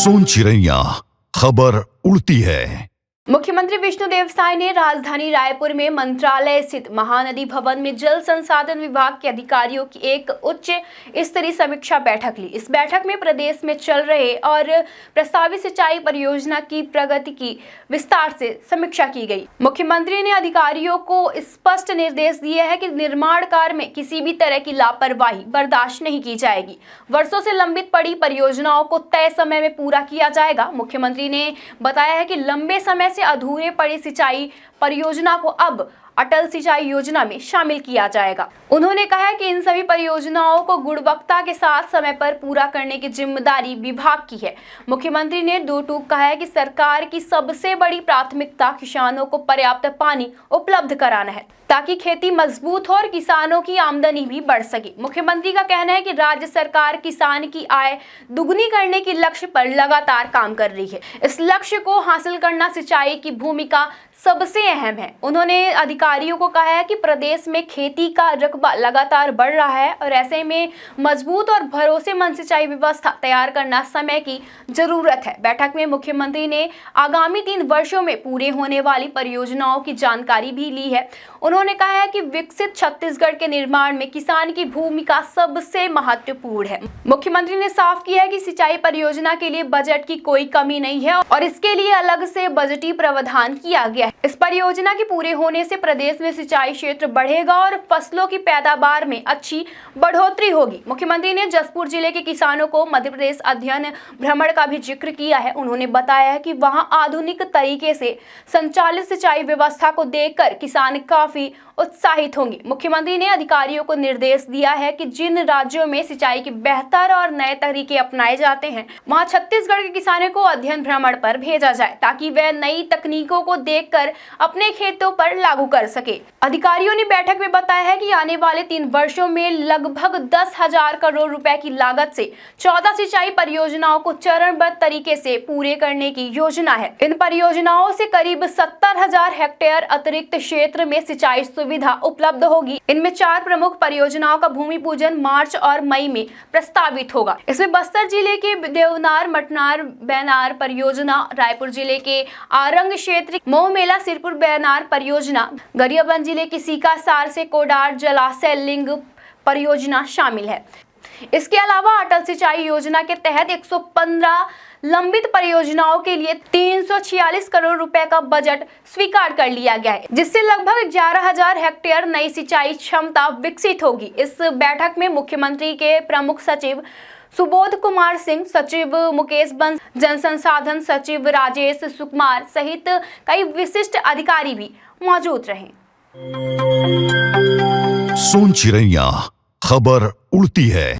सोन चिड़ैया खबर उड़ती है। मुख्यमंत्री विष्णुदेव साय ने राजधानी रायपुर में मंत्रालय स्थित महानदी भवन में जल संसाधन विभाग के अधिकारियों की एक उच्च स्तरीय समीक्षा बैठक ली। इस बैठक में प्रदेश में चल रहे और प्रस्तावित सिंचाई परियोजना की प्रगति की विस्तार से समीक्षा की गई। मुख्यमंत्री ने अधिकारियों को स्पष्ट निर्देश दिए हैं कि निर्माण कार्य में किसी भी तरह की लापरवाही बर्दाश्त नहीं की जाएगी। वर्षों से लंबित पड़ी परियोजनाओं को तय समय में पूरा किया जाएगा। मुख्यमंत्री ने बताया है कि लंबे समय से अधूरे पड़ी सिंचाई परियोजना को अब अटल सिंचाई योजना में शामिल किया जाएगा। उन्होंने कहा कि इन सभी परियोजनाओं को गुणवत्ता के साथ समय पर पूरा करने की जिम्मेदारी विभाग की है। मुख्यमंत्री ने दो टूक कहा है कि सरकार की सबसे बड़ी प्राथमिकता किसानों को पर्याप्त पानी उपलब्ध कराना है ताकि खेती मजबूत हो और किसानों की आमदनी भी बढ़ सके। मुख्यमंत्री का कहना है कि राज्य सरकार किसान की आय दुगनी करने के लक्ष्य पर लगातार काम कर रही है। इस लक्ष्य को हासिल करना सिंचाई की भूमिका सबसे अहम है। उन्होंने अधिकारियों को कहा है कि प्रदेश में खेती का रकबा लगातार बढ़ रहा है और ऐसे में मजबूत और भरोसेमंद सिंचाई व्यवस्था तैयार करना समय की जरूरत है। बैठक में मुख्यमंत्री ने आगामी 3 वर्षों में पूरे होने वाली परियोजनाओं की जानकारी भी ली है। उन्होंने कहा है कि विकसित छत्तीसगढ़ के निर्माण में किसान की भूमिका सबसे महत्वपूर्ण है। मुख्यमंत्री ने साफ किया है कि सिंचाई परियोजना के लिए बजट की कोई कमी नहीं है और इसके लिए अलग से बजटीय प्रावधान किया गया है। इस परियोजना के पूरे होने से प्रदेश में सिंचाई क्षेत्र बढ़ेगा और फसलों की पैदावार में अच्छी बढ़ोतरी होगी। मुख्यमंत्री ने जसपुर जिले के किसानों को मध्य प्रदेश अध्ययन भ्रमण का भी जिक्र किया है। उन्होंने बताया है कि वहां आधुनिक तरीके से संचालित सिंचाई व्यवस्था को देखकर किसान काफी उत्साहित होंगे। मुख्यमंत्री ने अधिकारियों को निर्देश दिया है कि जिन राज्यों में सिंचाई के बेहतर और नए तरीके अपनाए जाते हैं वहां छत्तीसगढ़ के किसानों को अध्ययन भ्रमण पर भेजा जाए ताकि वे नई तकनीकों को देखकर अपने खेतों पर लागू कर सके। अधिकारियों ने बैठक में बताया है कि आने वाले 3 वर्षों में लगभग 10,000 करोड़ रुपए की लागत से 14 सिंचाई परियोजनाओं को चरणबद्ध तरीके से पूरे करने की योजना है। इन परियोजनाओं से करीब 70,000 हेक्टेयर अतिरिक्त क्षेत्र में सिंचाई सुविधा उपलब्ध होगी। इनमें 4 प्रमुख परियोजनाओं का भूमि पूजन मार्च और मई में प्रस्तावित होगा। इसमें बस्तर जिले के देवनार मटनार बैनार परियोजना, रायपुर जिले के आरंग क्षेत्र मोह मेला सिरपुर बैनार परियोजना, गरियाबंद जिले की सीकासार से कोडार जलाशय लिंग परियोजना शामिल है। इसके अलावा अटल सिंचाई योजना के तहत 115 लंबित परियोजनाओं के लिए 346 करोड़ रुपए का बजट स्वीकार कर लिया गया है, जिससे लगभग 11,000 हेक्टेयर नई सिंचाई क्षमता विकसित होगी। इस बैठक में मुख्यमंत्री के प्रमुख सचिव सुबोध कुमार सिंह, सचिव मुकेश बंस, जन संसाधन सचिव राजेश सुकुमार सहित कई विशिष्ट अधिकारी भी मौजूद रहे। सोन चिड़ैया खबर उड़ती है।